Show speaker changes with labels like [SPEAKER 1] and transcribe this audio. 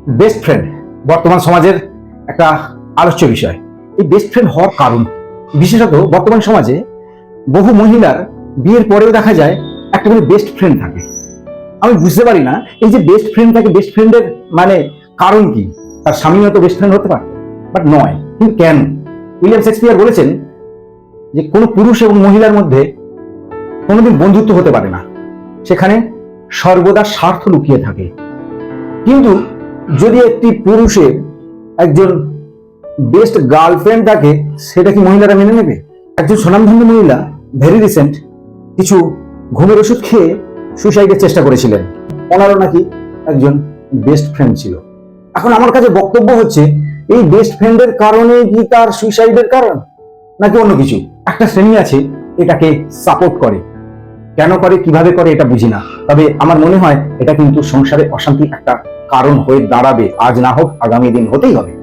[SPEAKER 1] Best friend বর্তমান সমাজের একটা আলোচ্য বিষয়। এই বেস্ট ফ্রেন্ড হওয়ার কারণ, বিশেষত বর্তমান সমাজে বহু মহিলার বিয়ের পরেও দেখা যায় একটা করে বেস্ট ফ্রেন্ড থাকে। আমি বুঝতে পারি না এই যে বেস্ট ফ্রেন্ড থাকে, বেস্ট ফ্রেন্ডের মানে কারণ কি? তার স্বামী হয়তো বেস্ট ফ্রেন্ড হতে পারে, বাট নয়। কিন্তু কেন? উইলিয়াম শেক্সপিয়ার বলেছেন যে কোনো পুরুষ এবং মহিলার মধ্যে কোনোদিন বন্ধুত্ব হতে পারে না, সেখানে সর্বদা স্বার্থ লুকিয়ে থাকে। কিন্তু যদি একটি পুরুষের একজন বেস্ট গার্লফ্রেন্ড থাকে, সেটা কি মহিলারা মেনে নেবে? একজন স্বনামধন্য মহিলা ভেরি রিসেন্ট কিছু ঘুমের ওষুধ খেয়ে সুইসাইডের চেষ্টা করেছিলেন। ওনারও নাকি একজন বেস্ট ফ্রেন্ড ছিল। এখন আমার কাছে বক্তব্য হচ্ছে, এই বেস্ট ফ্রেন্ডের কারণে কি তার সুইসাইডের কারণ, নাকি অন্য কিছু? একটা শ্রেণী আছে এটাকে সাপোর্ট করে, কেন করে কিভাবে করে এটা বুঝি না, তবে আমার মনে হয় এটা কিন্তু সংসারে অশান্তি একটা কারণ হয়ে দাঁড়াবে। আজ না হোক আগামী দিন হতেই হবে।